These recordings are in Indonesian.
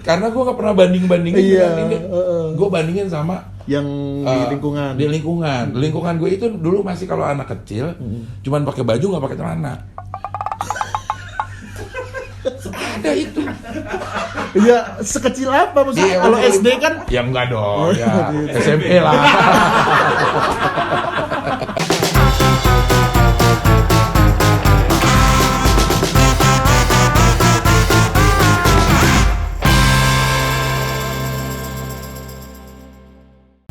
Karena gue nggak pernah bandingin Iya, dengan ini. Gue bandingin sama yang di lingkungan. Di lingkungan gue itu dulu masih kalau anak kecil, cuman pakai baju nggak pakai celana. Ada itu. Iya, sekecil apa maksudnya? Kalau SD kan? Ya enggak dong, ya SMP lah.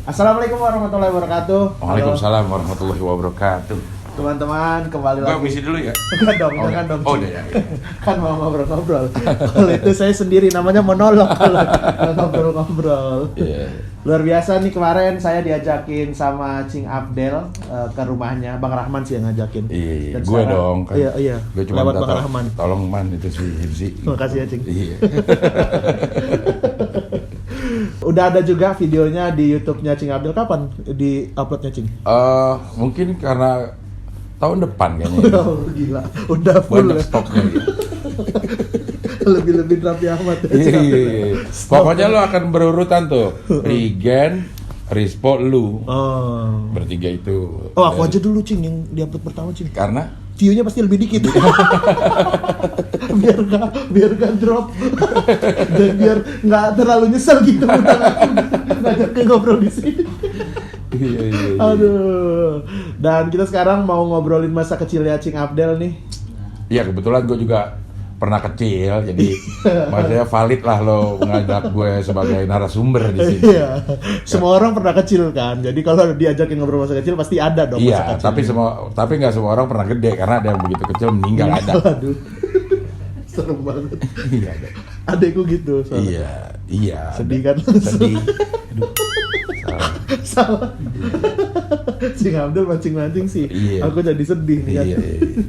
Assalamualaikum warahmatullahi wabarakatuh. Waalaikumsalam warahmatullahi wabarakatuh. Teman-teman, kembali Gua lagi. misi dulu ya. Enggak dong, jangan dong. Oh, udah ya. Kan mau ngobrol-ngobrol. Kalau itu saya sendiri namanya monolog kalau ngobrol-ngobrol. Iya. Luar biasa nih, kemarin saya diajakin sama Cing Abdel ke rumahnya. Bang Rahman sih yang ngajakin. Iya. Dan Gue sekarang- dong kan. Iya. Gue cuma Lewat minta Bang Rahman. Tolong man itu si Hibzi. Terima kasih ya, Cing. Iya. Udah ada juga videonya di YouTube-nya Cing Abdel. Kapan di uploadnya, Cing? Mungkin karena tahun depan kayaknya. Oh, gila. Udah full Banyak ya. stoknya gitu. Lebih-lebih Raffi Ahmad ya, Cing Abdel. Iya. Pokoknya lo akan berurutan tuh. Regen, Rispo, lu. Oh. Bertiga itu. Oh, aku aja dulu, Cing, yang di-upload pertama, Cing. Karena View-nya pasti lebih dikit. biar gak drop. Dan biar nggak terlalu nyesel gitu udah ngajakin ngobrol di sini. iya. Aduh. Dan kita sekarang mau ngobrolin masa kecilnya Cing Abdel nih. Iya, kebetulan gue juga pernah kecil, jadi maksudnya valid lah lo mengajak gue sebagai narasumber di sini. Iya. Semua orang pernah kecil kan. Jadi kalau diajakin ngobrol masa kecil pasti ada dong Iya, masa kecil. tapi nggak semua orang pernah gede karena ada yang begitu kecil meninggal ada. Aduh. Serem banget. Iya ada. Adekku gitu soalnya. Iya. Sedih kan? Sedih. Aduh. Salah. Cing Abdel mancing-mancing sih. Iya. Aku jadi sedih nih. Iya.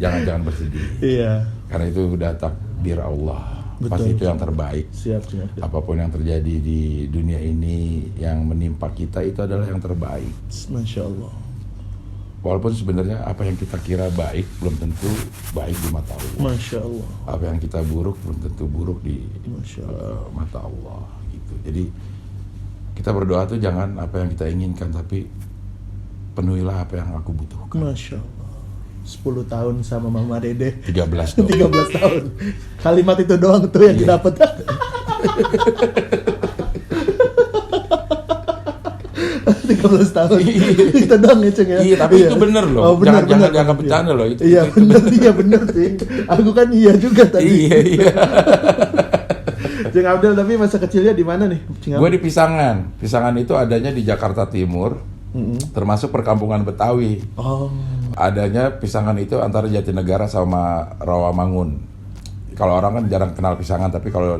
Jangan bersedih. Iya. Karena itu udah takdir Allah. Betul. Pasti itu yang terbaik. Siap, Cing Abdel. Apapun yang terjadi di dunia ini yang menimpa kita itu adalah yang terbaik. Masya Allah. Walaupun sebenarnya apa yang kita kira baik belum tentu baik di mata Allah. Masya Allah. Apa yang kita buruk belum tentu buruk di Masya Allah. mata Allah gitu. Jadi kita berdoa tuh jangan apa yang kita inginkan, tapi penuhilah apa yang aku butuhkan. Masya Allah. 10 tahun sama Mama Dede. 13 dong. 13 tahun. Kalimat itu doang tuh yang Iya. didapat. 13 tahun. Itu doang ya, Cing ya. Iya, tapi itu bener loh. Oh, bener, Jangan bener. dianggap bercanda loh. Iya, bener. Iya, bener, Cing. Aku kan iya juga tadi. Iya. Cing Abdel, tapi masa kecilnya di mana nih, Cing Gue Abdel? di Pisangan. Pisangan itu adanya di Jakarta Timur, termasuk perkampungan Betawi. Oh. Adanya Pisangan itu antara Jatinegara sama Rawamangun. Kalau orang kan jarang kenal Pisangan, tapi kalau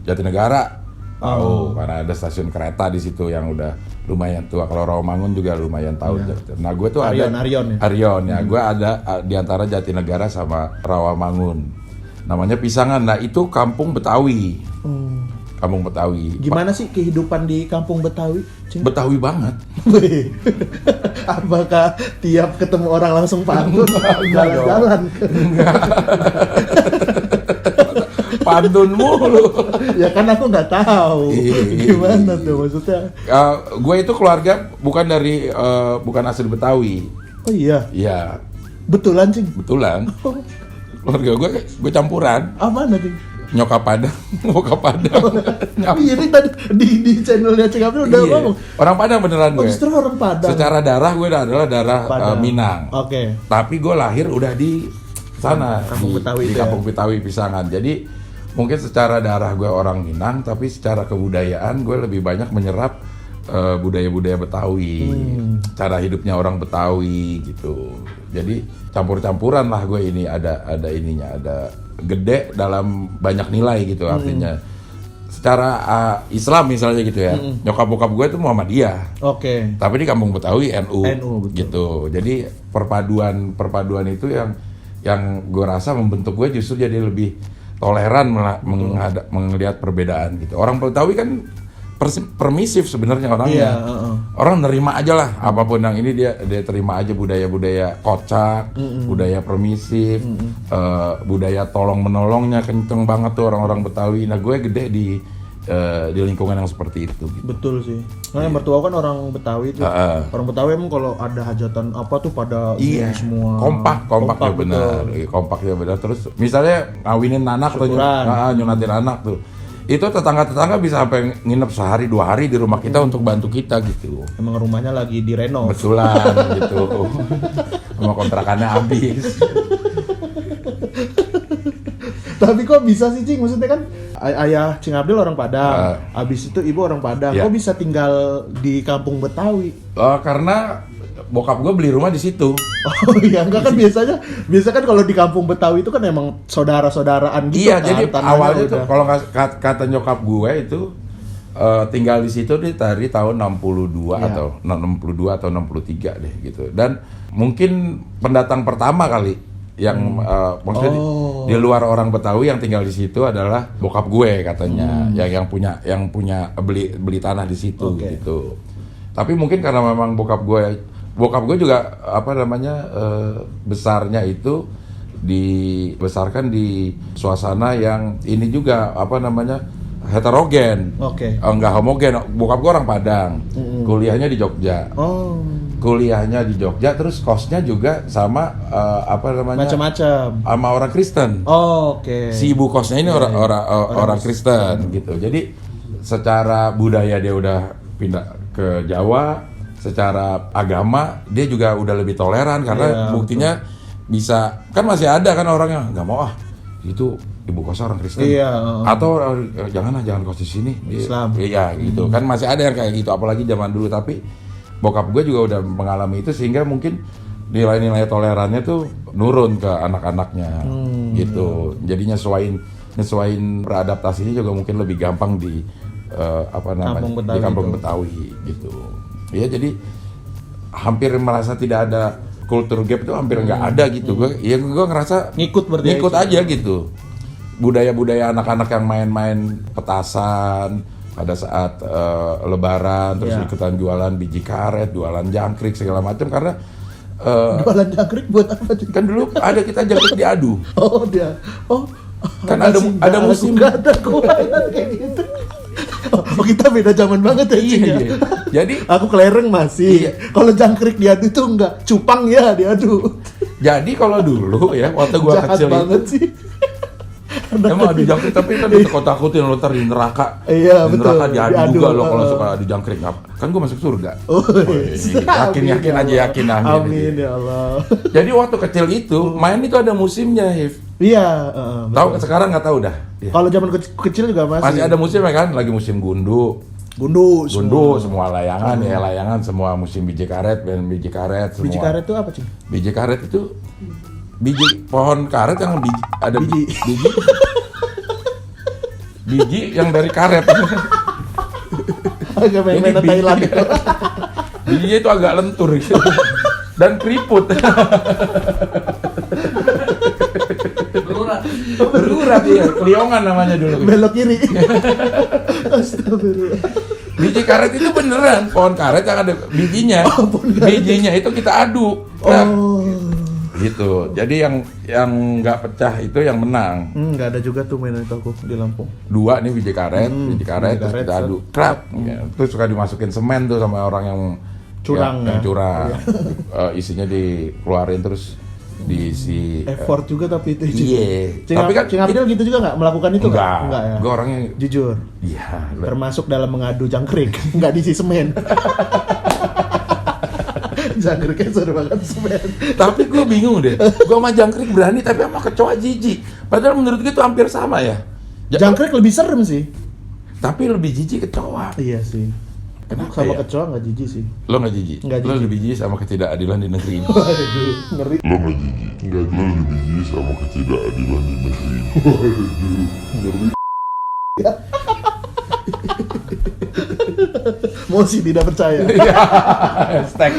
Jatinegara tahu karena ada stasiun kereta di situ yang udah lumayan tua. Kalau Rawamangun juga lumayan tahu. Nah, gue tuh Arion ya? Arion ya. Gue ada di antara Jatinegara sama Rawamangun. Namanya Pisangan. Nah, itu kampung Betawi. Kampung Betawi. Gimana sih kehidupan di kampung Betawi, Cing? Betawi banget. Wih. Apakah tiap ketemu orang langsung pantun? Jalan-jalan. Pantun mulu. Ya kan aku nggak tahu. Gimana tuh maksudnya? Gue itu keluarga bukan asli Betawi. Oh iya, Iya, betulan, Cing. betulan. Oh, Keluarga gue campuran. mana, Cing? Nyokap Padang, bokap Padang. Iya, ini tadi di channelnya Cing Abdel udah Iya. ngomong. Orang Padang beneran Oh, gue. justru orang Padang. Secara darah gue adalah darah Padang. Minang. Oke. Tapi gue lahir udah di sana, Kampung Betawi di itu ya. Kampung Betawi Pisangan. Jadi mungkin secara darah gue orang Minang, tapi secara kebudayaan gue lebih banyak menyerap budaya-budaya Betawi, cara hidupnya orang Betawi gitu. Jadi campur-campuran lah gue ini, ada ininya, ada gede dalam banyak nilai gitu artinya. Secara Islam misalnya gitu ya, nyokap bokap gue itu Muhammadiyah. Oke. Tapi di kampung Betawi NU, betul. gitu. Jadi perpaduan itu yang gue rasa membentuk gue justru jadi lebih toleran melihat perbedaan gitu. Orang Betawi kan permisif sebenarnya orangnya. Iya, Orang nerima aja lah apapun yang ini dia terima aja budaya-budaya kocak, budaya permisif, budaya tolong menolongnya kenceng banget tuh orang-orang Betawi. Nah gue gede di di lingkungan yang seperti itu. Gitu. Betul sih. Nah, mertua kan orang Betawi tuh. Orang Betawi emang kalau ada hajatan apa tuh pada Iya, semua. kompaknya benar, kompaknya benar. Terus misalnya ngawinin anak atau nyunatin anak tuh, itu tetangga-tetangga bisa sampai nginep sehari 2 hari di rumah kita untuk bantu kita gitu. Emang rumahnya lagi direnov. Betulan gitu, sama kontrakannya habis. Tapi kok bisa sih Cing? Maksudnya kan ayah Cing Abdel orang Padang, abis itu ibu orang Padang. Ya. Kok bisa tinggal di kampung Betawi? Karena bokap gue beli rumah di situ. Oh iya, enggak kan biasa kan kalau di kampung Betawi itu kan emang saudara-saudaraan gitu Iya, kan. jadi tanahnya awalnya tuh udah. kalau kata nyokap gue itu tinggal di situ dari tahun 62 Iya. atau 62 atau 63 deh gitu. Dan mungkin pendatang pertama kali yang maksudnya di luar orang Betawi yang tinggal di situ adalah bokap gue katanya, yang punya beli tanah di situ gitu. Tapi mungkin karena memang bokap gue juga besarnya itu dibesarkan di suasana yang ini juga heterogen. Enggak homogen. Bokap gue orang Padang. Kuliahnya di Jogja. Kuliahnya di Jogja, terus kosnya juga sama macam-macam sama orang Kristen. Si ibu kosnya ini orang Kristen gitu. Jadi secara budaya dia udah pindah ke Jawa, secara agama dia juga udah lebih toleran karena buktinya bisa kan masih ada kan orang yang nggak mau itu ibu kosnya orang Kristen. Atau jangan kos di sini Islam. Iya gitu. Kan masih ada yang kayak gitu apalagi zaman dulu, tapi bokap gue juga udah mengalami itu sehingga mungkin nilai-nilai tolerannya tuh nurun ke anak-anaknya gitu. Jadi nyesuain beradaptasinya juga mungkin lebih gampang di di kampung Betawi gitu. Ya jadi hampir merasa tidak ada culture gap itu hampir nggak ada gitu. Gue ngerasa ngikut aja gitu. Budaya-budaya anak-anak yang main-main petasan pada saat lebaran, terus ikutan jualan biji karet, jualan jangkrik segala macam karena jualan jangkrik buat apa sih? Kan dulu ada kita jangkrik diadu. Kan ada musim. Nggak ada kayak gitu. Kita beda zaman banget ya. Iya. Jadi aku kelereng masih. Kalau jangkrik diadu tuh enggak, cupang ya diadu. Jadi kalau dulu ya waktu gua jahat kecil banget itu sih. emang adu jangkrik, tapi kan ditakut-takutin lo ntar di neraka. Iya, di betul. neraka diadu juga lo kalau suka adu jangkrik. Kan gue masuk surga. Yakin aja. Amin ya Allah. Jadi waktu kecil itu main itu ada musimnya, Hif. Iya. Tahu sekarang nggak tahu dah. Kalau zaman kecil juga masih ada musimnya kan, lagi musim gundu semua layangan ya, layangan semua musim biji karet semua. Biji karet itu apa sih? Biji karet itu biji pohon karet yang ada biji yang dari karet. Agak main-mainan Thailand. Bijinya itu agak lentur gitu. Dan keriput. Berurat ya, keliongan namanya dulu. Belok kiri. Astagfirullah. Biji karet itu beneran pohon karet yang ada bijinya. Bijinya itu kita aduk. Gitu. Jadi yang nggak pecah itu yang menang. Nggak ada juga tuh mainan itu aku di Lampung. 2 nih biji karet terus kita aduk. Krap. Terus suka dimasukin semen tuh sama orang yang curang. Isinya dikeluarin terus diisi. Effort juga tapi itu. Iya. Tapi kan Cing Abdel gitu juga nggak melakukan itu? Enggak ya. Gue orangnya jujur. Iya. Termasuk dalam mengadu jangkrik, nggak diisi semen. Jangkriknya seru banget semen. Tapi gue bingung deh. Gue sama jangkrik berani tapi sama kecoa jijik. Padahal menurut gue itu hampir sama ya. Jangkrik lebih serem sih. Tapi lebih jijik kecoa. Iya sih. Kenapa sama ya? kecoa nggak jijik sih. Lo nggak jijik? Nggak Lo jijik. lebih jijik sama ketidakadilan di negeri ini. Waduh, ngeri. Lo nggak jijik? Lo lebih jijik sama ketidakadilan di negeri ini. Waduh, Mosi tidak percaya. Hashtag.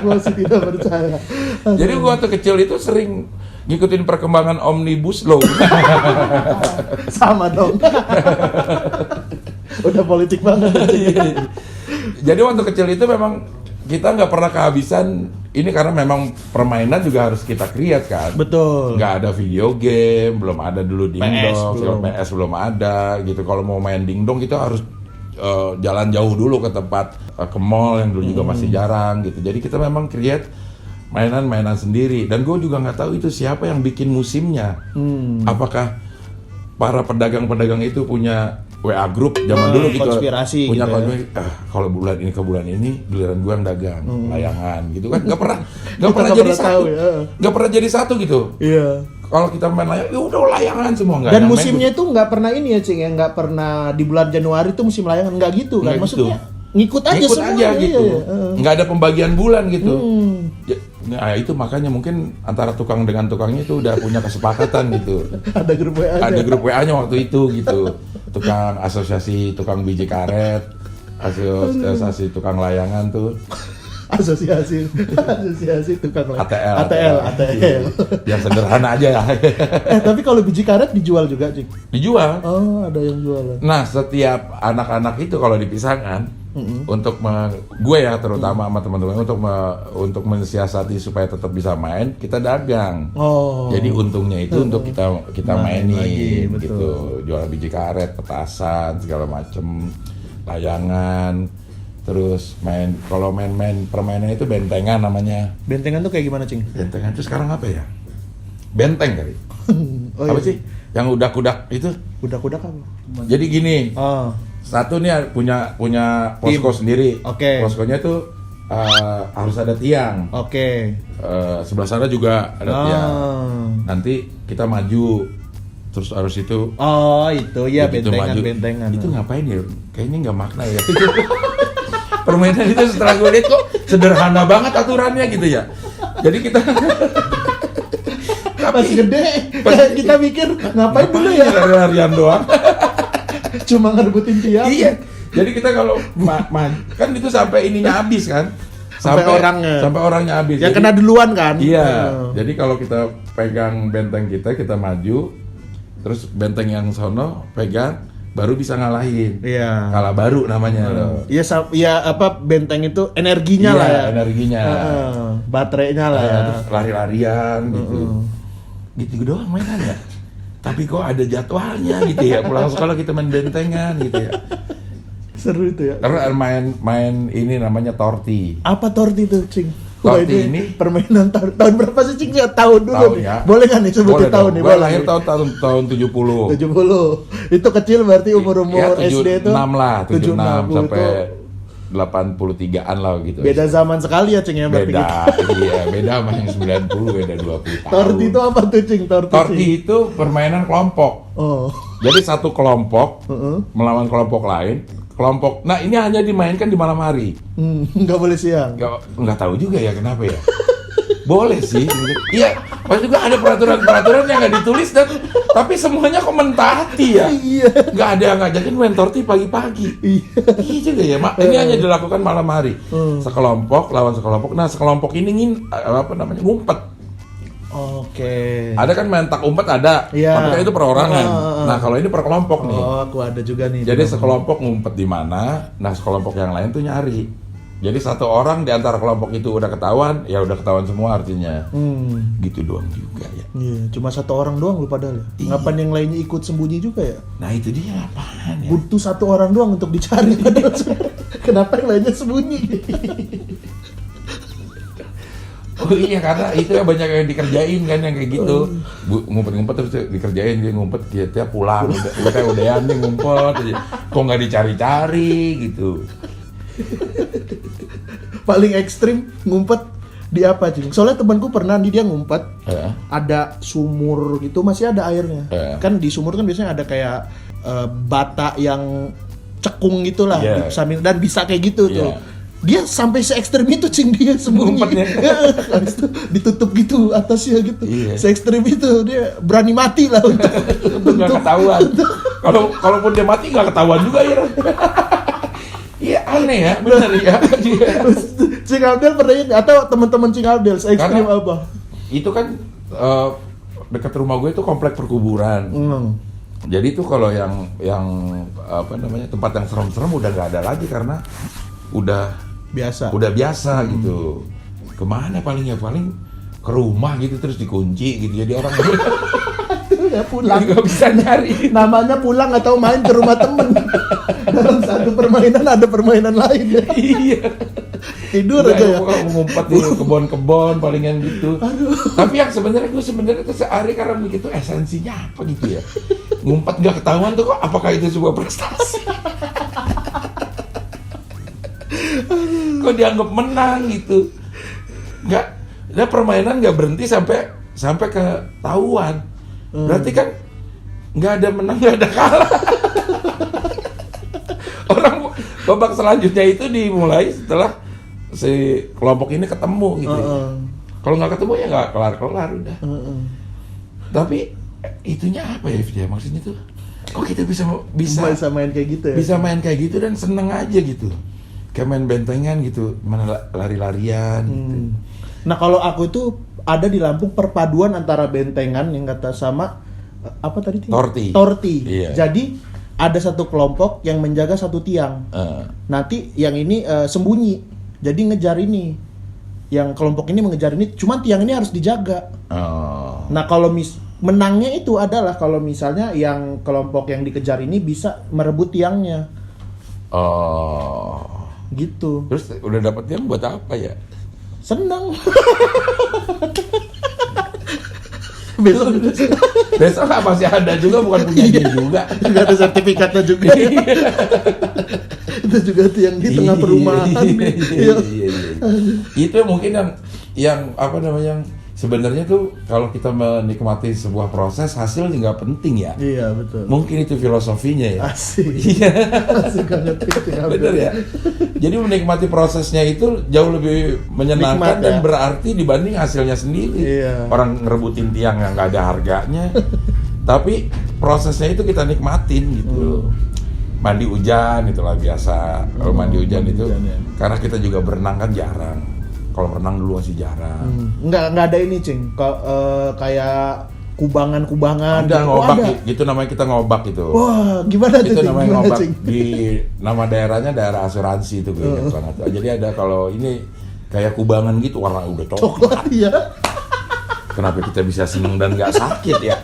Mosi tidak percaya. Jadi gue waktu kecil itu sering ngikutin perkembangan Omnibus Law. Sama dong. Udah politik banget. Jadi waktu kecil itu memang kita nggak pernah kehabisan ini karena memang permainan juga harus kita create kan. Betul. Nggak ada video game, belum ada dulu dingdong, belum. PS belum ada gitu. Kalau mau main dingdong kita harus jalan jauh dulu ke tempat ke mall yang dulu juga masih jarang gitu. Jadi kita memang create mainan-mainan sendiri. Dan gue juga nggak tahu itu siapa yang bikin musimnya. Apakah para pedagang-pedagang itu punya WA group zaman dulu gitu, konspirasi punya gitu kalau bulan ini ke bulan ini giliran gue yang dagang layangan gitu kan, nggak pernah Kita jadi pernah satu, tahu, ya. nggak pernah jadi satu gitu. Iya. Kalau kita main layang, ya udah layangan semua nggak. Dan yang musimnya itu nggak pernah ini ya Cing, ya nggak pernah di bulan Januari itu musim layangan, nggak gitu kan? Nggak Maksudnya gitu. ngikut aja ikut semua. aja gitu, Iya. nggak ada pembagian bulan gitu. Nah itu makanya mungkin antara tukang dengan tukangnya itu udah punya kesepakatan gitu. Ada grup WA. Ada grup WA-nya waktu itu gitu. Tukang asosiasi tukang biji karet, asosiasi tukang layangan tuh. Asosiasi tukang layangan. ATL. Yang sederhana aja ya. Tapi kalau biji karet dijual juga Cing? Dijual. Oh, ada yang jualan. Nah, setiap anak-anak itu kalau dipisahkan, untuk gue ya terutama sama teman-teman untuk mensiasati supaya tetap bisa main, kita dagang. Oh. Jadi untungnya itu untuk kita Main mainin lagi, betul. gitu, jual biji karet, petasan segala macem, layangan. Terus kalau main permainan itu bentengan namanya. Bentengan tuh kayak gimana Cing? Bentengan itu sekarang apa ya? Benteng kali. Apa sih? Yang udak-udak itu? Udak-udak apa? Jadi gini. Oh. Satu nih punya posko sendiri. Oke. Poskonya tuh harus ada tiang. Oke. Sebelah sana juga ada tiang. Nanti kita maju. Terus harus itu. Oh itu ya begitu bentengan. Itu ngapain ya? Kayaknya nggak makna ya. Permainan itu setelah gue lihat kok sederhana banget aturannya gitu ya. Jadi kita Pas gede, kita mikir ngapain dulu ya? Lari-larian doang. Cuma ngerebutin tiang. Iya. Jadi kita kalau kan itu sampai ininya habis kan. Sampai orangnya habis. Yang Jadi, kena duluan kan? Iya. Jadi kalau kita pegang benteng kita maju, terus benteng yang sono pegang, baru bisa ngalahin. Iya. Kalah baru namanya loh. Iya, benteng itu energinya Iya, lah ya. energinya. Baterainya lah ya. Terus lari-larian gitu. Gitu doang mainannya. Tapi kok ada jadwalnya gitu ya. Pulang sekolah kita main bentengan gitu ya. Seru itu ya. Karena main ini namanya torti. Apa torti itu, Cing? Torti ini permainan tahun berapa sih Cing? Tahun dulu tahun nih. ya. Boleh kan nih sebutin tahun nih? Gue lahir tahun 70. 70. Itu kecil berarti umur-umur Ya, SD itu 76 lah, 76 sampai itu 83-an lah gitu. beda zaman sekali ya Cing ya berarti. Beda, iya, beda sama yang 90, beda 20 tahun. Torti itu apa tuh Cing? Torti Cing? itu permainan kelompok. Oh. Jadi satu kelompok melawan kelompok lain. Nah ini hanya dimainkan di malam hari. Nggak boleh siang. Nggak tahu juga ya kenapa ya. Boleh sih. Iya, pas juga ada peraturan yang nggak ditulis tapi semuanya kok mentaati ya. Iya. Nggak ada yang ngajakin main torti pagi-pagi. Iya juga ya, Mak. Ini hanya dilakukan malam hari. Sekelompok lawan sekelompok. Nah, sekelompok ini ngumpet. Oke. Ada kan main tak umpet ada, Iya. tapi kan itu perorangan. Nah, kalau ini per kelompok nih. Oh, aku ada juga nih. Jadi sekelompok ngumpet di mana, nah sekelompok yang lain tuh nyari. Jadi satu orang di antara kelompok itu udah ketahuan, ya udah ketahuan semua artinya. Gitu doang juga ya. Iya, cuma satu orang doang lu padahal ya. Ngapain yang lainnya ikut sembunyi juga ya? Nah itu dia apaan ya? Butuh satu orang doang untuk dicari padahal. Kenapa yang lainnya sembunyi? Oh iya, karena itu ya banyak yang dikerjain kan yang kayak gitu. Ngumpet-ngumpet terus dikerjain, dia ngumpet, dia pulang, udahan nih ngumpet aja. Kok nggak dicari-cari gitu. Paling ekstrim ngumpet di apa Cing? Soalnya temanku pernah dia ngumpet, ada sumur gitu masih ada airnya. Kan di sumur kan biasanya ada kayak bata yang cekung gitulah di samping dan bisa kayak gitu tuh. Dia sampai se ekstrim itu Cing, dia sembunyi. Habis itu ditutup gitu atasnya gitu. Se ekstrim itu dia berani mati lah untuk nggak ketahuan. Kalaupun dia mati nggak ketahuan juga ya. Iya aneh ya, benar ya. Cing Abdel pernah ini atau teman-teman Cing Abdel se ekstrim apa? Itu kan dekat rumah gue itu komplek perkuburan. Jadi itu kalau yang apa namanya tempat yang serem-serem udah nggak ada lagi karena udah biasa gitu. kemana paling ke rumah gitu terus dikunci gitu, jadi orang Ya pulang. nggak bisa nyari. Namanya pulang atau main ke rumah temen. Dalam satu permainan ada permainan lain ya. Iya. Tidur aja ya. Ngumpet di kebon-kebon palingan gitu. Tapi yang sebenarnya itu sehari karena begitu esensinya apa gitu ya. Ngumpet nggak ketahuan tuh kok, apakah itu sebuah prestasi? Kok dianggap menang gitu? Nggak, nah permainan nggak berhenti sampai ketahuan. Berarti kan nggak ada menang, nggak ada kalah. Orang babak selanjutnya itu dimulai setelah si kelompok ini ketemu gitu. Kalau nggak ketemu ya nggak kelar udah. Tapi itunya apa ya, Fidya? Maksudnya tuh, kok kita bisa main kayak gitu ya? Bisa main kayak gitu dan seneng aja gitu. Kayak main bentengan gitu, mana lari-larian gitu. Nah kalau aku itu ada di Lampung perpaduan antara bentengan yang kata sama apa tadi? Torti. Iya. Jadi ada satu kelompok yang menjaga satu tiang. Nanti yang ini sembunyi. Jadi ngejar ini. Yang kelompok ini mengejar ini. Cuman tiang ini harus dijaga. Nah kalau menangnya itu adalah kalau misalnya yang kelompok yang dikejar ini bisa merebut tiangnya. Gitu. Terus udah dapet tiang buat apa ya? Seneng. Besok masih ada juga, bukan punya dia juga. Juga ada sertifikatnya juga. Itu juga tiang di tengah perumahan. Iya. Itu mungkin yang apa namanya, sebenarnya tuh kalau kita menikmati sebuah proses, hasil nggak penting ya. Iya betul. Mungkin itu filosofinya ya. Asik. Iya. Asik banget. Bener ya. Jadi menikmati prosesnya itu jauh lebih menyenangkan. Nikmat, dan berarti dibanding hasilnya sendiri. Iya. Orang ngerebutin tiang yang nggak ada harganya. Tapi prosesnya itu kita nikmatin gitu. Mandi hujan itulah biasa. Kalau mandi hujan itu ya. Karena kita juga berenang kan jarang. Kalau renang dulu masih jarang. Nggak ada ini, Cing. Kayak kubangan-kubangan. Ada gitu. Ngobak gitu namanya, kita ngobak itu. Wah, gimana tuh? Itu namanya gimana, ngobak. Cing? Di nama daerahnya daerah asuransi itu gue ingat banget. Jadi ada kalau ini kayak kubangan gitu, warna udah coklat. Ya. Kenapa kita bisa seneng dan nggak sakit ya?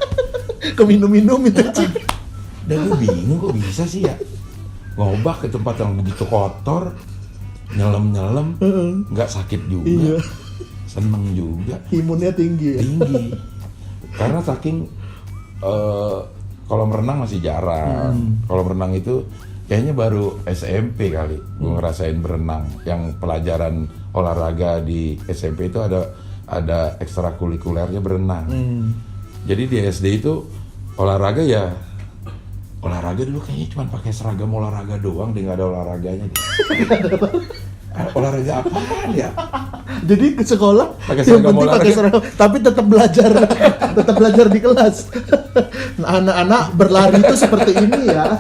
Keminum-minum itu, Cing. Dan gue bingung kok bisa sih ya. Ngobak ke tempat yang begitu kotor. Nyelem nggak sakit juga, iya. Seneng juga, imunnya tinggi ya? Tinggi karena saking kalau merenang masih jarang. Kalau merenang itu kayaknya baru SMP kali gue ngerasain berenang. Yang pelajaran olahraga di SMP itu ada ekstrakurikulernya berenang. Jadi di SD itu olahraga dulu kayaknya cuma pakai seragam olahraga doang, dia nggak ada olahraganya. Olahraga apaan ya? Jadi ke sekolah pakai yang penting pakai seragam, tapi tetap belajar di kelas. Nah, anak-anak berlari itu seperti ini ya.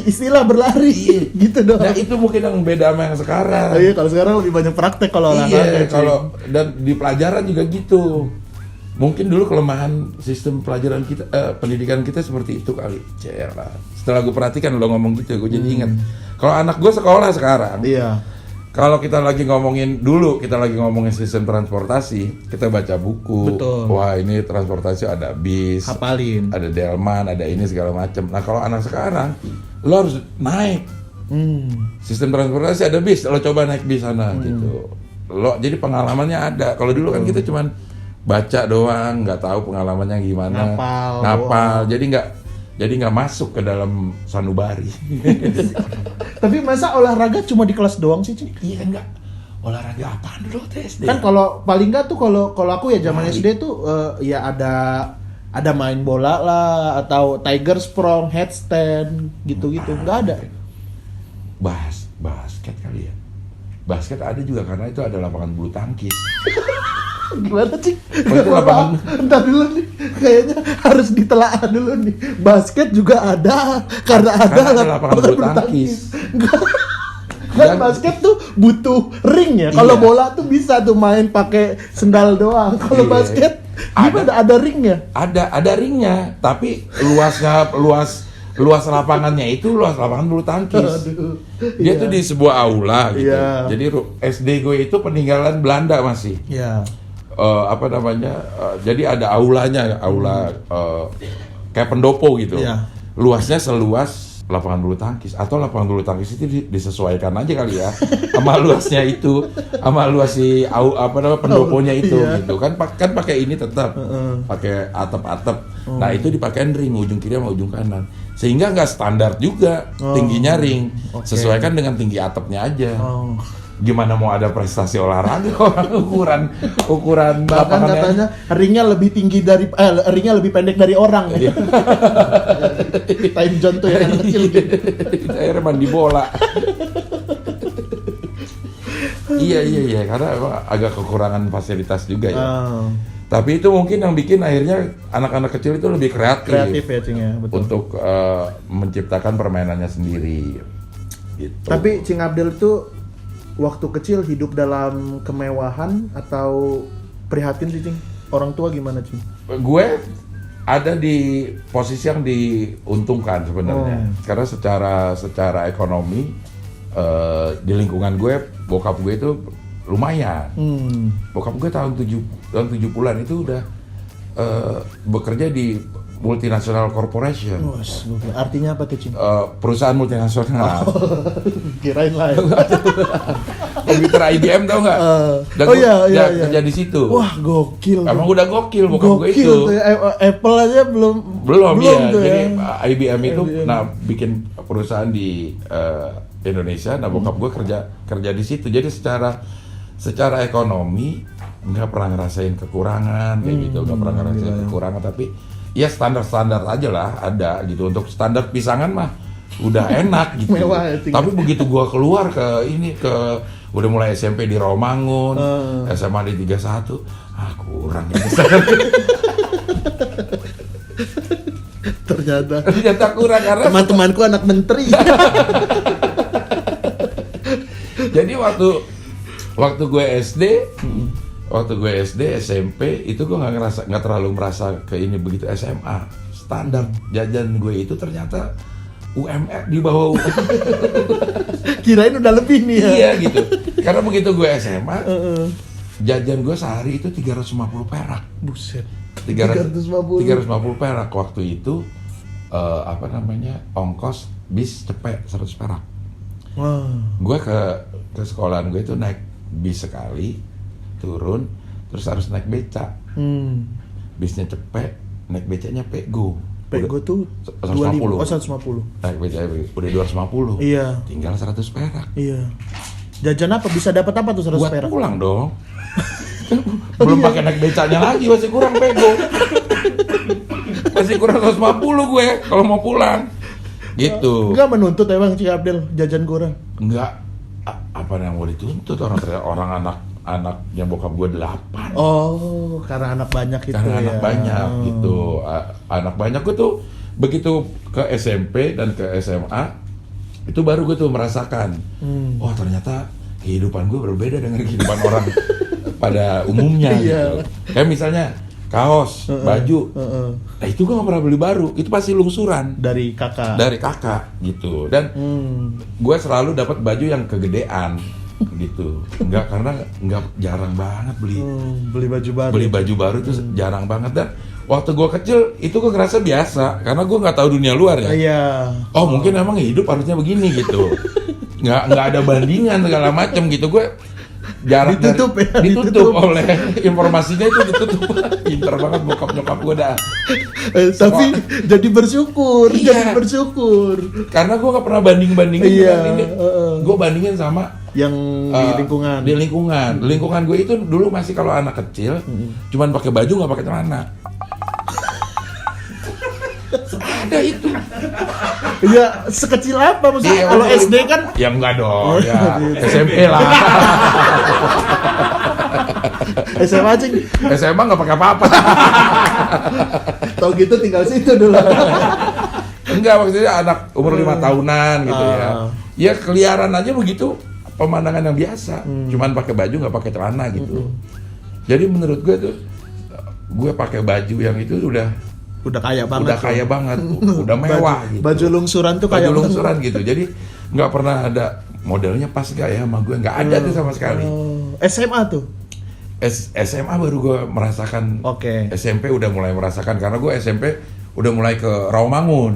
Istilah berlari gitu dong. Nah itu mungkin yang beda sama yang sekarang. Iya, kalau sekarang lebih banyak praktek kalau olahraga. Iya, dan di pelajaran juga gitu. Mungkin dulu kelemahan sistem pelajaran kita, pendidikan kita seperti itu kali. Celah. Setelah gue perhatikan lo ngomong gitu, gue jadi ingat. Kalau anak gue sekolah sekarang, iya. Kalau kita lagi ngomongin sistem transportasi, kita baca buku. Betul. Wah ini transportasi ada bis, hafalin, ada delman, ada ini segala macam. Nah kalau anak sekarang, lo harus naik. Sistem transportasi ada bis, lo coba naik bis sana gitu. Lo jadi pengalamannya ada. Kalau dulu kan kita cuman baca doang, nggak tahu pengalamannya gimana. Ngapal. Jadi nggak masuk ke dalam sanubari. Tapi masa olahraga cuma di kelas doang sih, Cing? Iya enggak. Olahraga apaan dulu SD? Kan kalau paling nggak tuh kalau aku ya zaman SD tuh ya ada main bola lah atau tiger sprong, headstand gitu-gitu. Nggak ada. Basket kali ya. Basket ada juga karena itu ada lapangan bulu tangkis. Gimana, Cing? Entar dulu nih, kayaknya harus ditelaah dulu nih. Basket juga ada karena ada lapangan bulu tangkis. Kan basket tuh butuh ring ya. Kalau bola tuh bisa tuh main pakai sendal doang. Kalau basket gimana, ada ringnya? Ada ringnya, tapi luas luas lapangannya itu luas lapangan bulu tangkis. Dia tuh di sebuah aula gitu. Jadi SD gue itu peninggalan Belanda masih. Jadi ada aulanya, aula kayak pendopo gitu. Luasnya seluas lapangan bulu tangkis, atau lapangan bulu tangkis itu disesuaikan aja kali ya sama luasnya itu, sama luas si pendoponya itu gitu kan pakai ini tetap pakai atap. Nah itu dipakein ring ujung kiri sama ujung kanan, sehingga nggak standar juga tingginya ring, sesuaikan dengan tinggi atapnya aja. Gimana mau ada prestasi olahraga orang ukuran bahkan katanya ringnya lebih tinggi dari ringnya lebih pendek dari orang ya. Time John tuh yang anak kecil gitu. Akhirnya mandi bola. Iya karena emang agak kekurangan fasilitas juga ya. Tapi itu mungkin yang bikin akhirnya anak-anak kecil itu lebih kreatif ya Cing ya, betul. Untuk menciptakan permainannya sendiri gitu. Tapi Cing Abdel itu waktu kecil hidup dalam kemewahan atau prihatin sih Cing? Orang tua gimana Cing? Gue ada di posisi yang diuntungkan sebenarnya. Karena secara ekonomi di lingkungan gue, bokap gue itu lumayan. Bokap gue tahun 70-an itu udah bekerja di multinational corporation. Artinya apa tuh Cing? Perusahaan multinasional. Kirain lain. Komputer IBM tau nggak? Iya. Kerja di situ. Wah gokil. Emang udah gokil bokap gue itu. Tuh, Apple aja belum ya. Tuh, jadi ya. IBM itu bikin perusahaan di Indonesia. Nah bokap gue kerja di situ. Jadi secara ekonomi nggak pernah ngerasain kekurangan kayak gitu. Nggak pernah ngerasain kekurangan, tapi ya standar aja lah ada gitu. Untuk standar pisangan mah udah enak gitu. Mewah, tapi begitu gua keluar udah mulai SMP di Romangun, SMA di 31, kurang ya. Ternyata kurang karena teman-temanku anak menteri. Jadi waktu gue SD, SMP itu gue nggak terlalu merasa ke ini. Begitu SMA standar jajan gue itu ternyata UMR, di bawah UMR. Kirain udah lebih nih ya. Iya gitu. Karena begitu gue SMA, jajan gue sehari itu 350 perak. Buset. 350 perak waktu itu ongkos bis cepet 100 perak. Gue ke sekolahan gue itu naik bis sekali, turun, terus harus naik beca. Bisnya cepet, naik becanya Pego. Pego tuh 150. 150. Naik beca udah 250. Iya. Tinggal 100 perak. Iya. Jajan apa? Bisa dapat apa tuh 100 buat perak? Pulang dong. Belum pakai naik becanya lagi, masih kurang Pego. Masih kurang 150 gue kalau mau pulang. Gitu. Enggak menuntut emang Cik Abdel jajan kurang? Enggak. Apa yang mau dituntut orang anaknya bokap gue 8. Oh, karena anak banyak itu. Karena anak banyak gitu. Anak banyak gue tuh begitu ke SMP dan ke SMA itu baru gue tuh merasakan. Oh, ternyata kehidupan gue berbeda dengan kehidupan orang pada umumnya gitu. Kayak misalnya kaos, baju. Nah itu gue gak pernah beli baru, itu pasti lungsuran dari kakak gitu. Dan gue selalu dapat baju yang kegedean gitu. Karena jarang banget beli baju baru itu jarang banget. Dan waktu gue kecil itu gue ngerasa biasa karena gue nggak tahu dunia luar ya. Iya. Oh mungkin emang hidup harusnya begini gitu. nggak ada bandingan segala macam gitu. Gue jarak ditutup oleh informasinya itu ditutup. Pinter banget bokap nyokap gue dah. Tapi jadi bersyukur. Karena gue nggak pernah bandingin dengan ini. Gue bandingin sama yang di lingkungan gue itu dulu masih kalau anak kecil cuman pakai baju nggak pakai celana. Ada itu. Ya sekecil apa maksudnya? Kalau SD kan? Ya enggak dong. Ya SMP lah. SMA Cing. SMA nggak pakai apa-apa. Tahu gitu tinggal situ dulu. Enggak, maksudnya anak umur 5 tahunan gitu ya. Ya keliaran aja begitu, pemandangan yang biasa. Cuman pakai baju nggak pakai celana gitu. Jadi menurut gue tuh, gue pakai baju yang itu udah Udah kaya banget. Udah kaya banget, udah mewah gitu. Baju lungsuran tuh kayak baju lungsuran gitu. Jadi nggak pernah ada modelnya pas gak ya sama gue, nggak ada tuh sama sekali. SMA tuh. SMA baru gue merasakan. SMP udah mulai merasakan karena gue SMP udah mulai ke Rawamangun.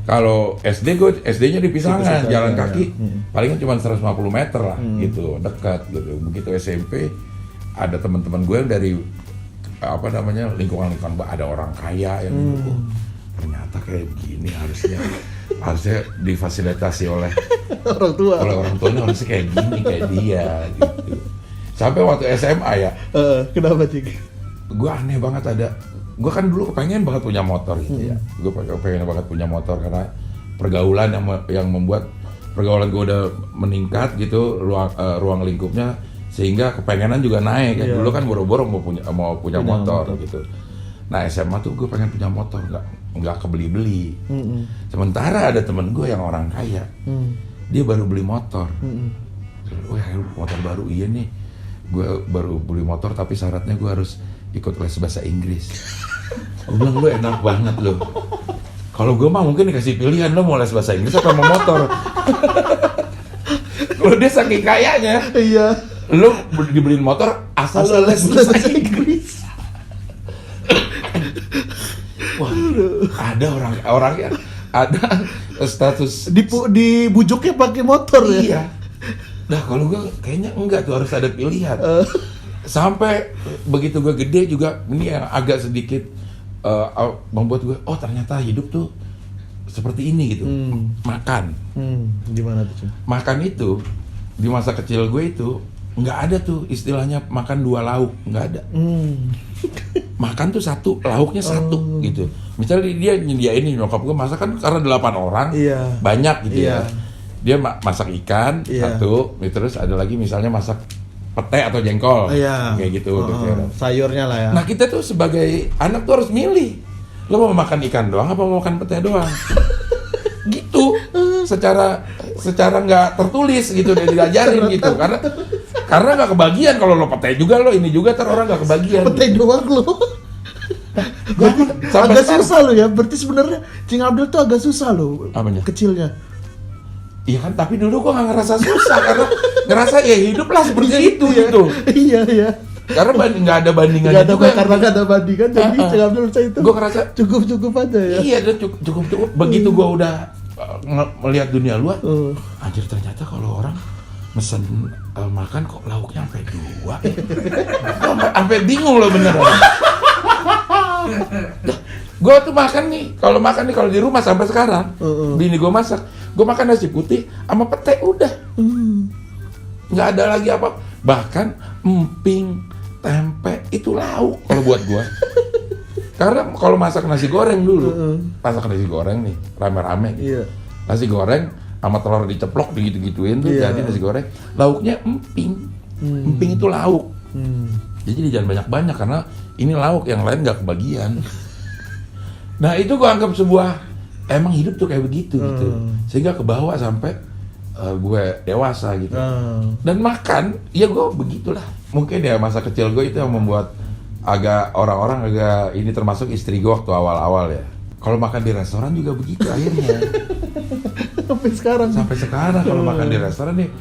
Kalau SD-nya di Pisangan, jalan kaki palingan cuma 150 meter lah gitu, dekat gitu. Begitu SMP ada teman-teman gue yang dari lingkungan ada orang kaya yang ternyata kayak begini harusnya difasilitasi oleh orang tua. Oleh orang tuanya harusnya kayak gini kayak dia gitu. Sampai waktu SMA ya. Kenapa Cik? Gue aneh banget gue kan dulu pengen banget punya motor gitu ya. Gue pengen banget punya motor karena pergaulan yang membuat pergaulan gue udah meningkat gitu, ruang lingkupnya, sehingga kepengenan juga naik. Dulu kan boro-boro mau punya motor gitu. Nah SMA tuh gue pengen punya motor, nggak kebeli-beli. Sementara ada temen gue yang orang kaya, dia baru beli motor. Wah motor baru, iya nih, gue baru beli motor tapi syaratnya gue harus ikut les bahasa Inggris. Gue bilang lu enak banget lo. Kalau gue mah mungkin dikasih pilihan, lo mau les bahasa Inggris apa mau motor. Kalau dia saking kayanya, lo dibeliin motor asal les bahasa Inggris. Wah, ada orang yang ada status dibujuknya pakai motor ya. Iya. Nah kalau gue kayaknya enggak tuh, harus ada pilihan. Sampai begitu gue gede juga ini yang agak sedikit membuat gue ternyata hidup tuh seperti ini gitu. Makan. Gimana tuh? Makan itu di masa kecil gue itu nggak ada tuh istilahnya makan 2 lauk, nggak ada. Makan tuh satu, lauknya satu gitu. Misalnya dia nyediain ini, nyokap gue masak kan karena 8 orang, banyak gitu ya. Dia masak ikan satu, terus ada lagi misalnya masak pete atau jengkol, kayak gitu. Sayurnya lah ya. Nah kita tuh sebagai anak tuh harus milih, lo mau makan ikan doang apa mau makan pete doang? Gitu, secara nggak tertulis gitu, dia diajarin gitu, karena nggak kebagian. Kalau lo pete juga lo ini juga, orang nggak kebagian. Pete gitu. doang lo. Agak susah lo ya, berarti sebenarnya Cing Abdul tuh agak susah lo. Apanya? Kecilnya. Iya kan, tapi dulu gua nggak ngerasa susah karena ngerasa ya hidup lah seperti itu gitu. Iya. Karena nggak ada bandingannya juga. Karena nggak ada bandingan, jadi Cing Abdul itu. Gua ngerasa cukup aja ya. Iya, cukup. Begitu gua udah melihat dunia luar, anjir ternyata kalau orang mesen makan kok lauknya sampai 2. Sampai bingung loh beneran. Gue tuh makan nih kalau di rumah sampai sekarang, bini gue masak, gue makan nasi putih sama pete udah, nggak ada lagi apa. Bahkan emping, tempe itu lauk kalau buat gue. Karena kalau masak nasi goreng dulu, masak nasi goreng nih rame-rame, nasi goreng sama telur diceplok digitu-gituin tuh jadi nasi goreng, lauknya emping, emping itu lauk. Jadi jangan banyak-banyak karena ini lauk, yang lain nggak kebagian. Nah itu gue anggap sebuah emang hidup tuh kayak begitu gitu, sehingga kebawa sampai gue dewasa gitu. Dan makan ya gue begitulah. Mungkin ya masa kecil gue itu yang membuat orang-orang agak ini, termasuk istri gue waktu awal-awal ya. Kalau makan di restoran juga begitu akhirnya. Sampai sekarang kalau makan di restoran nih,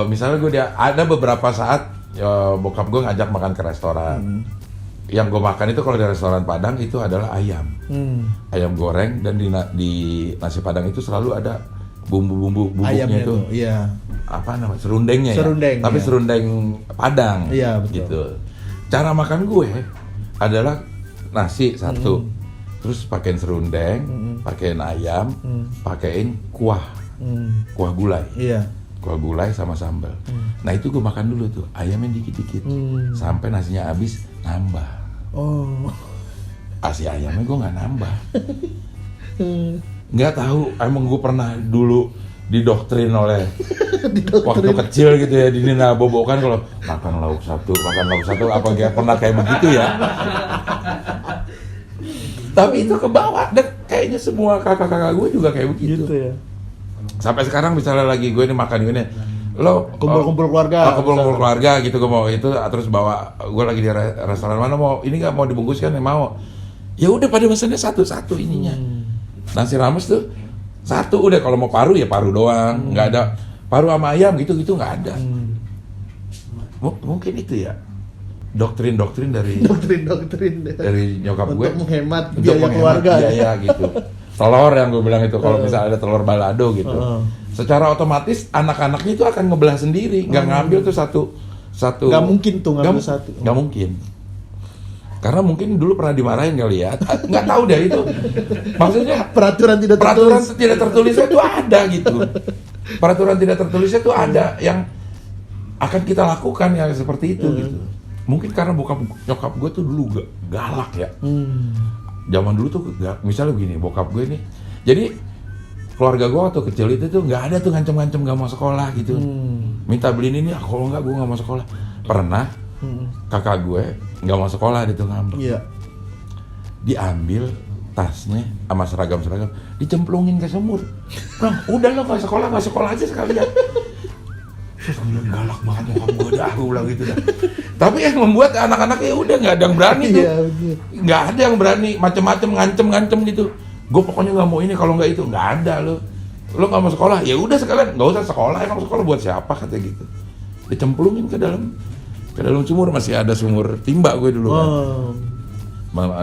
misalnya gue ada beberapa saat bokap gue ngajak makan ke restoran. Yang gue makan itu kalau di restoran Padang itu adalah ayam, ayam goreng, dan di nasi Padang itu selalu ada bumbunya itu, apa namanya, serundengnya ya, tapi serundeng Padang, gitu. Cara makan gue adalah nasi satu, terus pakein serundeng, pakein ayam, pakein kuah gulai. Kuah gulai sama sambal. Nah itu gue makan dulu tuh, ayamnya dikit-dikit, sampai nasinya habis, nambah. Asi ayamnya gue nggak nambah. Nggak tahu, emang gue pernah dulu didoktrin oleh waktu kecil gitu ya, Nina Bobo kan kalau makan lauk satu, apa gak pernah kayak begitu ya. Tapi itu kebawa, dan kayaknya semua kakak-kakak gue juga kayak begitu. Gitu ya. Sampai sekarang misalnya lagi gue ini makan ini, lo kumpul-kumpul keluarga gitu, gue mau itu, terus bawa gue lagi di restoran mana, mau ini nggak mau dibungkus kan, mau Ya udah pada mesennya satu-satu ininya. Nasi rames tuh satu udah, kalau mau paru ya paru doang, nggak ada paru sama ayam gitu-gitu nggak ada. Mungkin itu ya doktrin dari nyokap gue untuk menghemat biaya keluarga biaya gitu. Telur yang gue bilang itu, kalau misalnya ada telur balado gitu, secara otomatis anak-anaknya itu akan ngebelah sendiri, nggak ngambil tuh satu. Nggak mungkin tuh ngambil satu. Nggak mungkin. Karena mungkin dulu pernah dimarahin kali ya, nggak tahu deh itu. Maksudnya peraturan tidak tertulisnya itu ada gitu. Peraturan tidak tertulisnya itu ada yang akan kita lakukan yang seperti itu gitu. Mungkin karena nyokap gue tuh dulu galak ya. Zaman dulu tuh misalnya begini, bokap gue nih. Jadi keluarga gue waktu kecil itu tuh nggak ada tuh ngancem-ngancem nggak mau sekolah gitu. Minta beliin ini, kalau nggak gue nggak mau sekolah. Pernah kakak gue nggak mau sekolah dia tuh ngambek. Iya. Diambil tasnya sama seragam, dicemplungin ke sumur. Bang, udah lo nggak sekolah aja sekalian. Terus gue bilang, galak banget nyokap gue dah, gue bilang gitu dah. Tapi yang membuat anak-anaknya udah nggak ada yang berani tuh. Nggak ada yang berani, macem-macem ngancem gitu. Gue pokoknya nggak mau ini, kalau nggak itu nggak ada lo nggak mau sekolah, ya udah sekalian nggak usah sekolah, emang sekolah buat siapa, katanya gitu. Dicemplungin ke dalam sumur, masih ada sumur timba gue dulu kan.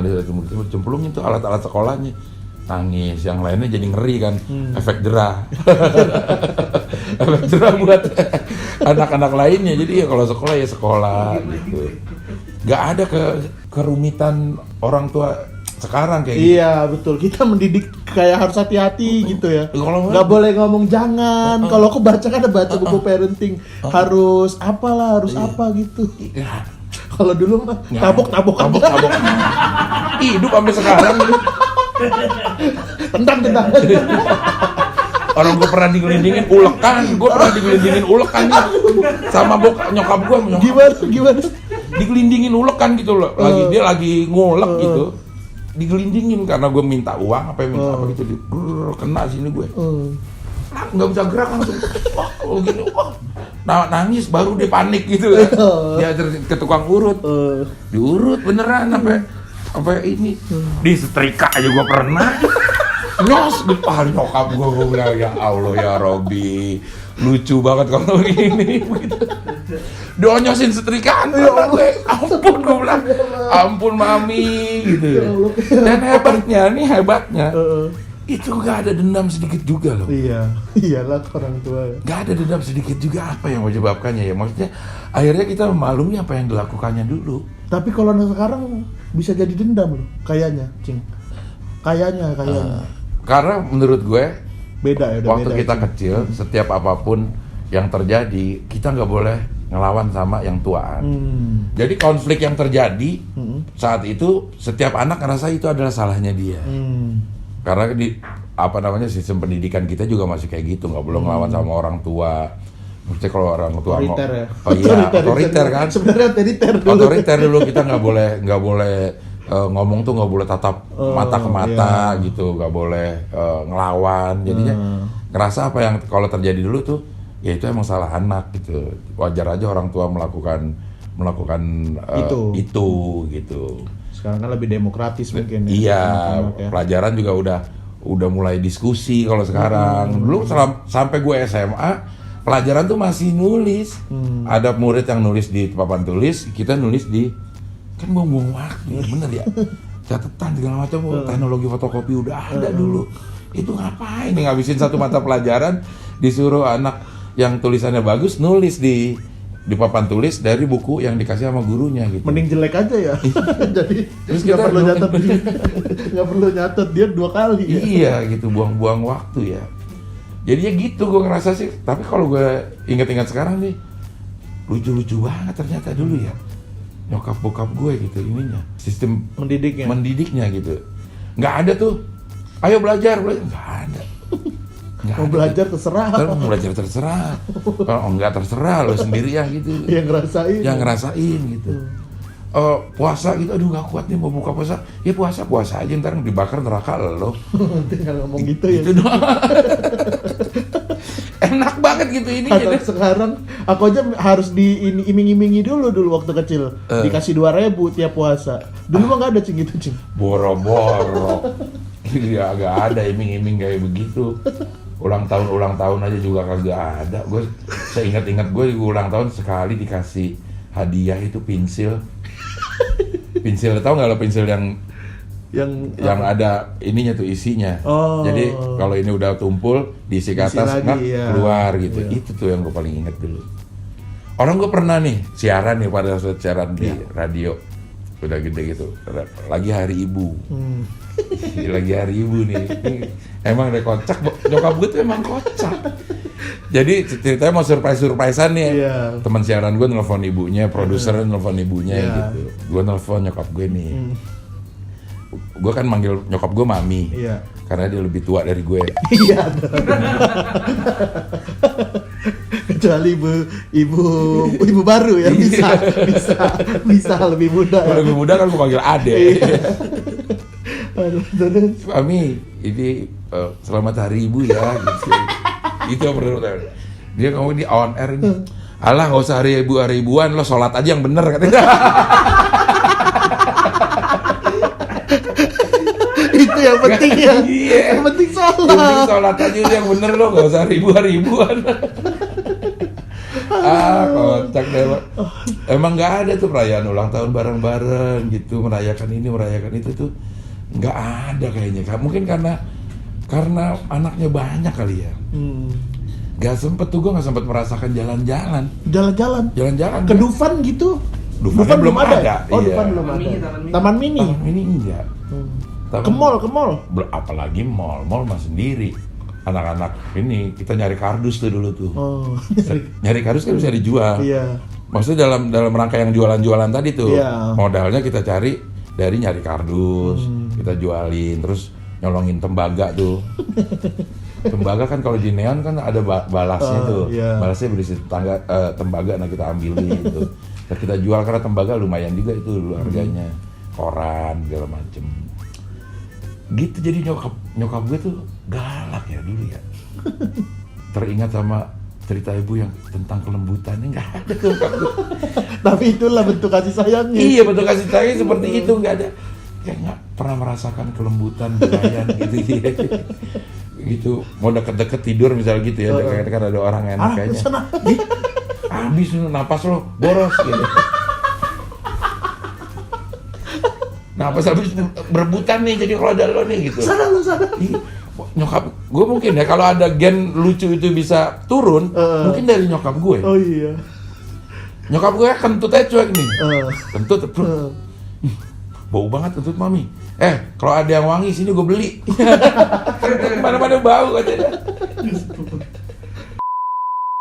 Ada sumur timba, cemplungin tuh alat-alat sekolahnya. Nangis, yang lainnya jadi ngeri kan, efek jerah. Efek jerah buat anak-anak lainnya. Jadi ya kalau sekolah ya sekolah gitu. Gak ada kerumitan orang tua sekarang kayak gitu. Iya betul, kita mendidik kayak harus hati-hati gitu ya. Nggak boleh ngomong jangan. Kalau aku baca kan ada baca buku parenting, harus apalah, harus apa gitu. Kalau dulu mah tabok. Hidup sampai sekarang. Tendang. Orang gue pernah digelindingin ulekan nih. Sama nyokap gue. Gimana? Digelindingin ulekan gitu loh. Dia lagi ngulek gitu. Digelindingin karena gue minta uang apa gitu, kena sini gue. Nggak bisa gerak langsung. Gini. Nangis baru dia panik gitu ya. Dia ke tukang urut. Diurut beneran sampai ini. Disetrika aja gue pernah. Nyos depan nyokap gue bilang, ya Allah ya Robi, lucu banget kalau gini begitu. Donyosin setrikaan gue, ampun gue bilang, ampun mami gitu. Dan hebatnya itu nggak ada dendam sedikit juga loh. Iyalah orang tua. Nggak ada dendam sedikit juga, apa yang menyebabkannya ya? Maksudnya akhirnya kita memaklumi apa yang dilakukannya dulu. Tapi kalau sekarang bisa jadi dendam loh, kayaknya, Cing. Kayaknya. Karena menurut gue beda ya. Waktu kita kecil, setiap apapun yang terjadi, kita nggak boleh ngelawan sama yang tuaan. Jadi konflik yang terjadi saat itu, setiap anak ngerasa itu adalah salahnya dia. Karena sistem pendidikan kita juga masih kayak gitu, nggak boleh ngelawan sama orang tua. Maksudnya kalau orang tua otoriter ya. Otoriter kan. Sebenarnya otoriter dulu kita nggak boleh ngomong tuh nggak boleh tatap mata ke mata gitu, nggak boleh ngelawan. Jadinya ngerasa apa yang kalau terjadi dulu tuh ya itu emang salah anak gitu. Wajar aja orang tua melakukan itu gitu. Sekarang kan lebih demokratis mungkin. Iya, pelajaran juga udah mulai diskusi kalau sekarang. Dulu sampai gue SMA pelajaran tuh masih nulis. Ada murid yang nulis di papan tulis, kita nulis di, kan buang-buang waktu, bener ya, catatan segala macam. Teknologi fotokopi udah ada dulu. Itu ngapain nih ngabisin satu mata pelajaran, disuruh anak yang tulisannya bagus nulis di papan tulis dari buku yang dikasih sama gurunya gitu. Mending jelek aja ya. Jadi nggak perlu nyatet dia 2 kali ya. Iya gitu, buang-buang waktu ya. Jadinya gitu gue ngerasa sih. Tapi kalau gue ingat-ingat sekarang nih, lucu-lucu banget ternyata dulu ya. Nyokap bokap gue gitu ininya, sistem mendidiknya gitu. Nggak ada tuh, ayo belajar, nggak ada. Mau belajar terserah. Mau belajar terserah. Kalau enggak terserah lo sendiri ya gitu. Yang ngerasain gitu. Puasa gitu, aduh nggak kuat nih mau buka puasa. Ya puasa aja, ntar dibakar neraka lo. Tinggal ngomong gitu ya. Itu doang. Enak banget gitu ini. Atau sekarang Aku aja harus iming-imingi dulu waktu kecil. Dikasih 2.000 tiap puasa. Dulu mah nggak ada Cing gitu Cing. Boro-boro. Iya agak ada iming-iming kayak begitu. Ulang tahun aja juga kagak ada. Saya ingat gue ulang tahun sekali dikasih hadiah itu pensil. Pensil, tahu nggak lo pensil yang ada ininya tuh isinya. Jadi kalau ini udah tumpul diisi ke atas keluar gitu. Iya. Itu tuh yang gue paling inget dulu. Orang gue pernah nih siaran nih pada saat siaran di radio udah gede gitu. Lagi hari ibu. Lagi hari ibu nih. Emang udah kocak. Nyokap gue tuh emang kocak. Jadi ceritanya mau surprise-surprisean nih. Teman siaran gue nelfon ibunya, produser nelfon ibunya gitu. Gue nelfon nyokap gue nih. Gue kan manggil nyokap gue mami, karena dia lebih tua dari gue. Iya. Kecuali ibu baru ya bisa lebih muda. Kalau lebih muda kan gue panggil ade. Terus. Mami, ini selamat hari ibu ya. Gitu. Itu yang pertama. Dia ngomong di on air ini. Alah nggak usah hari ibuan, lo sholat aja yang bener katanya. Itu yang penting ya. Yang penting sholat. Yang penting sholat aja yang bener lo, nggak usah ribuan. Kocak deh. Emang nggak ada tuh perayaan ulang tahun bareng-bareng gitu, merayakan ini merayakan itu tuh nggak ada kayaknya. Mungkin karena anaknya banyak kali ya. Gak sempet tuh, gue nggak sempet merasakan jalan-jalan. Ke Dufan gitu. Dufan belum ada. Oh iya. Dufan belum ada. Taman mini enggak. Ke mall. Apalagi mall mah sendiri. Anak-anak ini kita nyari kardus tuh dulu tuh. Nyari kardus kan bisa dijual. Iya. Maksudnya dalam rangka yang jualan tadi tuh. Modalnya kita cari dari nyari kardus, kita jualin, terus nyolongin tembaga tuh. Tembaga kan kalau di neon kan ada balasnya tuh. Balasnya berisi tembaga, nah kita ambilin gitu. Terus kita jual karena tembaga lumayan juga itu dulu harganya. Koran segala macem. Gitu, jadi nyokap gue tuh galak ya dulu ya. Teringat sama cerita ibu yang tentang kelembutannya, nggak ada tuh nyokap gue. Tapi itulah bentuk kasih sayangnya. Iya, bentuk kasih sayang seperti itu, nggak ada. Kayak nggak pernah merasakan kelembutan belayan gitu ya. Gitu, mau deket-deket tidur misalnya gitu ya, kan ada orang enak kayaknya. Habis napas lo boros gitu. Napas habis berebutan nih, jadi kalau ada lo nih gitu. Sana. Nyokap gue mungkin ya, kalau ada gen lucu itu bisa turun, mungkin dari nyokap gue. Oh iya. Nyokap gue kentutnya cuek nih. Kentut. Bau banget kentut mami. Kalau ada yang wangi sini gue beli. Mana-mana bau katanya.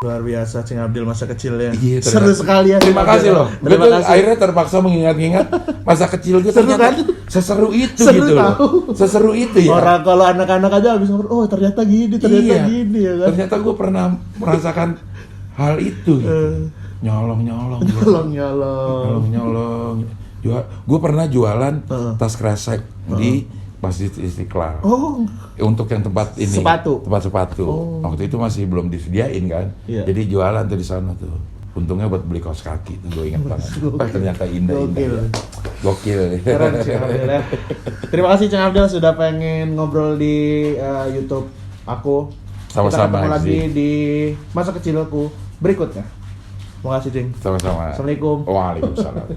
Luar biasa Cing Abdil masa kecilnya. Iya, seru sekali ya. Terima kasih loh. Terima kasih. Akhirnya terpaksa mengingat-ingat masa kecil gue ternyata seseru itu gitu loh. Seseru itu ya. Orang kalau anak-anak aja habis ngobrol, oh ternyata gini ya kan. Ternyata gue pernah merasakan hal itu gitu. Nyolong. Gue pernah jualan tas kresek di Masjid Istiqlal. Untuk yang tempat ini. Tempat sepatu. Waktu itu masih belum disediain kan. Jadi jualan tuh di sana tuh. Untungnya buat beli kaos kaki tuh, gue ingat banget. Ternyata indah. Gokil. Keren Cing Abdil ya. Terima kasih Cing Abdil sudah pengen ngobrol di YouTube aku. Sama-sama. Kita ketemu lagi di masa kecilku berikutnya. Terima kasih Cing. Sama-sama. Assalamualaikum. Waalaikumsalam.